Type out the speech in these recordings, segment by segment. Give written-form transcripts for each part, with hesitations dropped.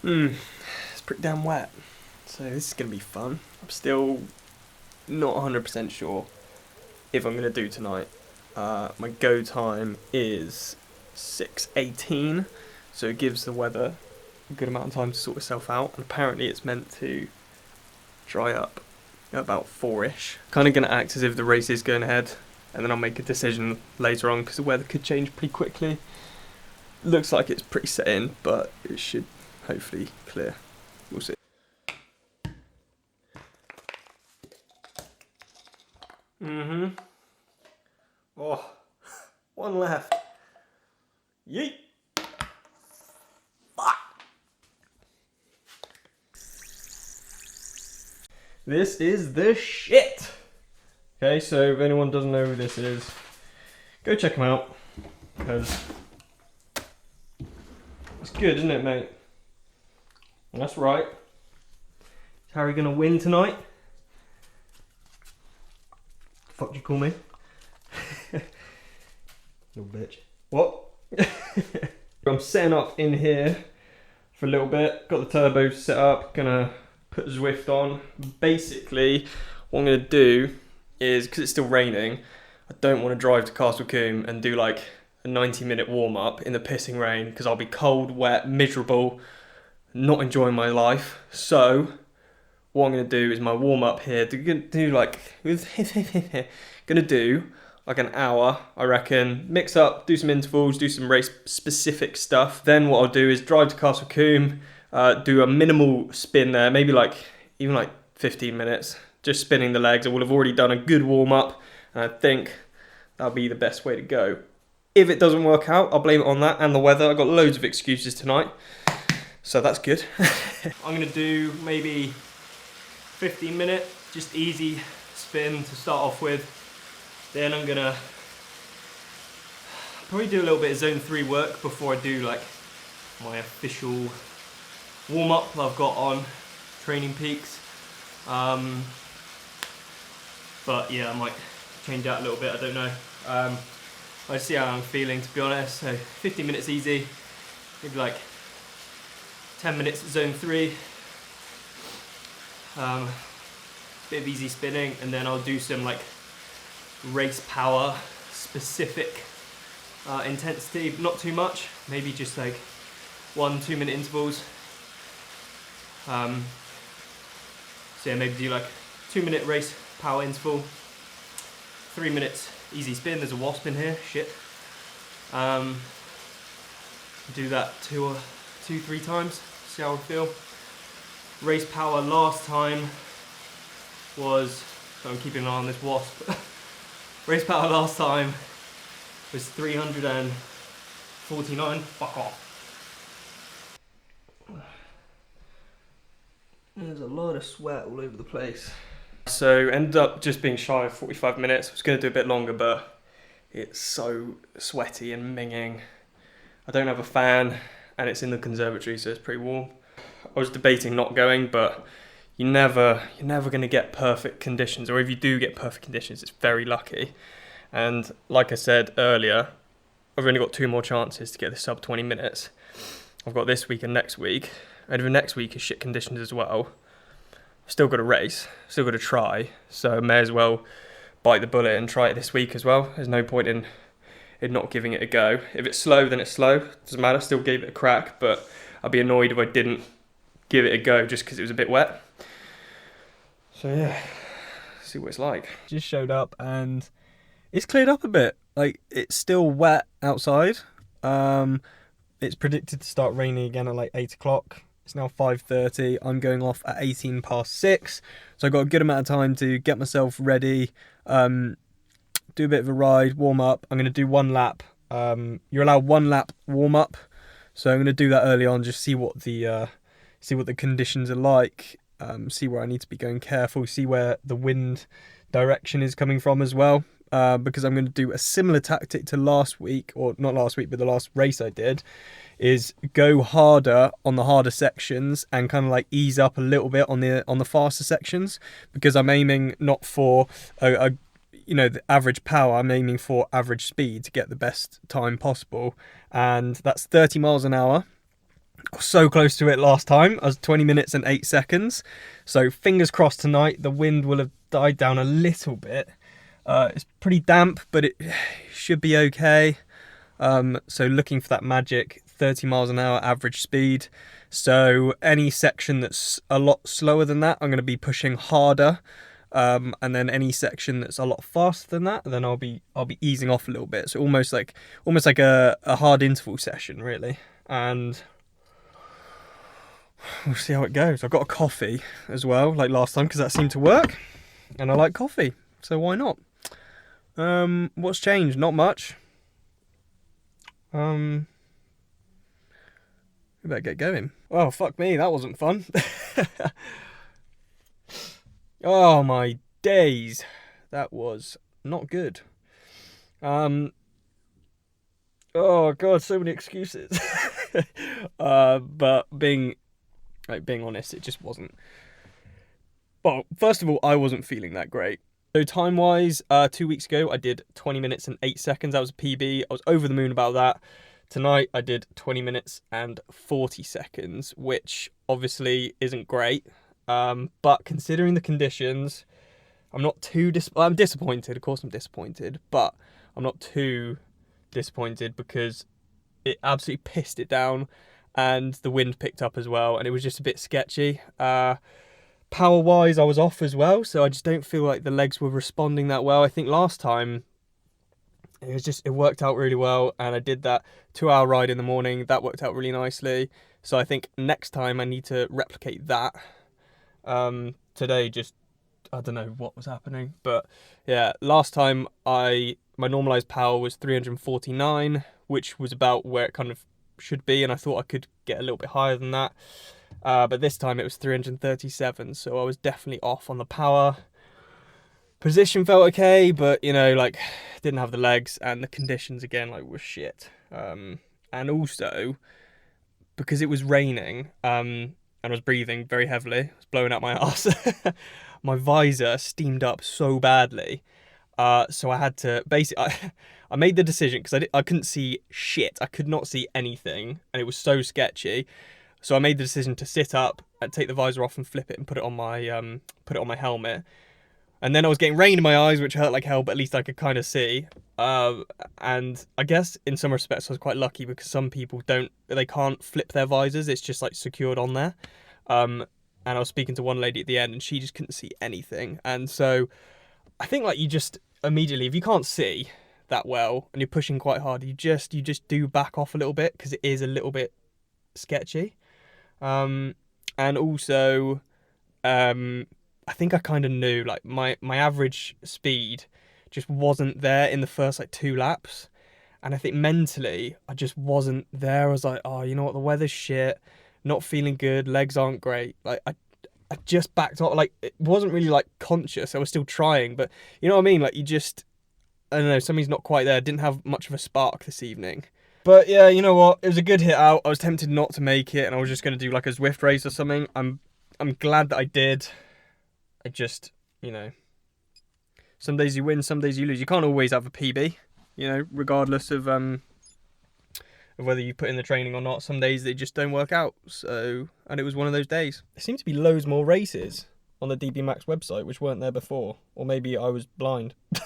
It's pretty damn wet, so this is going to be fun. I'm still not 100% sure if I'm going to do tonight. My go time is 6:18, so it gives the weather a good amount of time to sort itself out, and apparently it's meant to dry up at about 4ish. Kind of going to act as if the race is going ahead, and then I'll make a decision later on because the weather could change pretty quickly. Looks like it's pretty set in, but it should hopefully clear. We'll see. Oh, one left. Yeet. Fuck. This is the shit. Okay, so if anyone doesn't know who this is, go check him out, because it's good, isn't it, mate? And that's right. Is Harry gonna win tonight? Fuck you call me? Little bitch. What? I'm setting up in here for a little bit. Got the turbo set up. Gonna put Zwift on. Basically, what I'm gonna do is, because it's still raining, I don't want to drive to Castle Combe and do like a 90-minute warm-up in the pissing rain, because I'll be cold, wet, miserable, not enjoying my life. So what I'm going to do is my warm-up here, gonna do like an hour, I reckon, mix up, do some intervals, do some race-specific stuff. Then what I'll do is drive to Castle Combe, do a minimal spin there, maybe like, even like 15 minutes, just spinning the legs. I will have already done a good warm-up, and I think that'll be the best way to go. If it doesn't work out, I'll blame it on that and the weather. I've got loads of excuses tonight, so that's good. I'm going to do maybe 15-minute, just easy spin to start off with. Then I'm going to probably do a little bit of zone 3 work before I do like my official warm-up I've got on Training Peaks. But yeah, I might change out a little bit, I don't know. I'll see how I'm feeling, to be honest. So 15 minutes easy, maybe like 10 minutes zone 3, bit of easy spinning, and then I'll do some like race power specific intensity, not too much, maybe just like 1-2 minute intervals. So yeah, maybe do like 2-minute race power interval, 3 minutes easy spin. There's a wasp in here, shit. Do that 2-3 times, see how I feel. Race power last time was, so I'm keeping an eye on this wasp. Race power last time was 349, fuck off. There's a lot of sweat all over the place. So ended up just being shy of 45 minutes. I was going to do a bit longer, but it's so sweaty and minging. I don't have a fan, and it's in the conservatory, so it's pretty warm. I was debating not going, but you're never going to get perfect conditions, or if you do get perfect conditions, it's very lucky. And like I said earlier, I've only got 2 more chances to get the sub 20 minutes. I've got this week and next week, and if next week is shit conditions as well, I've still got to race, still got to try, so I may as well bite the bullet and try it this week as well. There's no point in not giving it a go. If it's slow, then it's slow, doesn't matter, still gave it a crack, but I'd be annoyed if I didn't give it a go just because it was a bit wet. So yeah, see what it's like. Just showed up and it's cleared up a bit. Like, it's still wet outside. It's predicted to start raining again at like 8 o'clock. It's now 5:30. I'm going off at 18 past 6. So I've got a good amount of time to get myself ready, do a bit of a ride, warm up. I'm going to do 1 lap. You're allowed 1 lap warm up. So I'm going to do that early on, just see what the conditions are like, see where I need to be going careful, see where the wind direction is coming from as well. Because I'm going to do a similar tactic to last week, or not last week, but the last race I did, is go harder on the harder sections and kind of like ease up a little bit on the faster sections, because I'm aiming not for the average power, I'm aiming for average speed to get the best time possible, and that's 30 miles an hour. I was so close to it last time. I was 20 minutes and 8 seconds. So fingers crossed tonight the wind will have died down a little bit. It's pretty damp, but it should be okay. So looking for that magic 30 miles an hour average speed. So any section that's a lot slower than that, I'm going to be pushing harder. And then any section that's a lot faster than that, then I'll be easing off a little bit. So almost like a hard interval session, really. And we'll see how it goes. I've got a coffee as well, like last time, because that seemed to work. And I like coffee, so why not? What's changed? Not much. We better get going. Oh, fuck me, that wasn't fun. Oh my days. That was not good. Oh god, so many excuses. But being honest, it just wasn't. Well, first of all, I wasn't feeling that great. So time-wise, 2 weeks ago, I did 20 minutes and 8 seconds. That was a PB. I was over the moon about that. Tonight, I did 20 minutes and 40 seconds, which obviously isn't great. But considering the conditions, I'm not too I'm disappointed. Of course I'm disappointed, but I'm not too disappointed because it absolutely pissed it down and the wind picked up as well, and it was just a bit sketchy. Power-wise, I was off as well, so I just don't feel like the legs were responding that well. I think last time, it worked out really well, and I did that 2-hour ride in the morning. That worked out really nicely. So I think next time I need to replicate that. Today, just, I don't know what was happening. But yeah, last time my normalized power was 349, which was about where it kind of should be, and I thought I could get a little bit higher than that. But this time it was 337, so I was definitely off on the power. Position felt okay, but, you know, like, didn't have the legs, and the conditions, again, like, were shit. And also, because it was raining, and I was breathing very heavily, I was blowing out my arse, my visor steamed up so badly. So I had to, basically, I made the decision, because I couldn't see shit. I could not see anything, and it was so sketchy. So I made the decision to sit up and take the visor off and flip it and put it on my helmet. And then I was getting rain in my eyes, which hurt like hell, but at least I could kind of see. And I guess in some respects I was quite lucky, because some people they can't flip their visors. It's just like secured on there. And I was speaking to one lady at the end, and she just couldn't see anything. And so I think, like, you just immediately, if you can't see that well and you're pushing quite hard, you just do back off a little bit, because it is a little bit sketchy. And also, I think I kind of knew, like, my average speed just wasn't there in the first, like, 2 laps. And I think mentally, I just wasn't there. I was like, oh, you know what, the weather's shit, not feeling good, legs aren't great. Like, I just backed off. Like, it wasn't really, like, conscious. I was still trying, but you know what I mean? Like, you just, I don't know, something's not quite there. Didn't have much of a spark this evening. But yeah, you know what? It was a good hit out. I was tempted not to make it, and I was just going to do like a Zwift race or something. I'm glad that I did. I just, you know, some days you win, some days you lose. You can't always have a PB, you know, regardless of whether you put in the training or not. Some days they just don't work out. So, and it was one of those days. There seems to be loads more races on the DBMax website, which weren't there before. Or maybe I was blind. I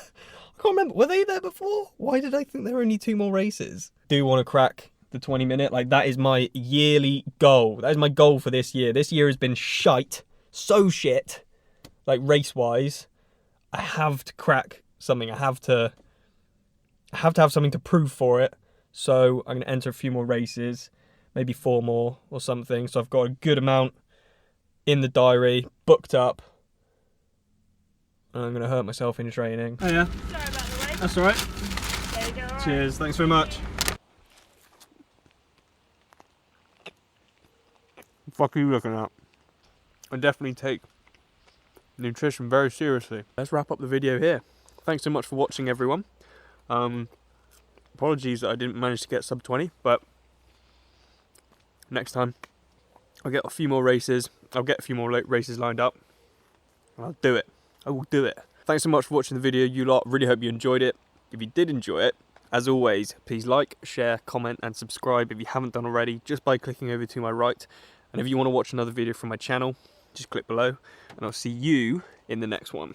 can't remember. Were they there before? Why did I think there were only 2 more races? Do want to crack the 20 minute. Like, that is my yearly goal. That is my goal for this year. This year has been shite. So shit. Like, race-wise. I have to crack something. I have to have something to prove for it. So I'm going to enter a few more races. Maybe 4 more or something. So I've got a good amount in the diary, booked up. And I'm going to hurt myself in training. Oh yeah. Sorry about the wait. That's alright. There you go. All Cheers, thanks very much. What the fuck are you looking at? I definitely take nutrition very seriously. Let's wrap up the video here. Thanks so much for watching, everyone. Apologies that I didn't manage to get sub 20, but next time I'll get a few more races. I'll get a few more races lined up. I'll do it. I will do it. Thanks so much for watching the video, you lot. Really hope you enjoyed it. If you did enjoy it, As always, please like, share, comment and subscribe if you haven't done already, just by clicking over to my right. And if you want to watch another video from my channel, just click below, and I'll see you in the next one.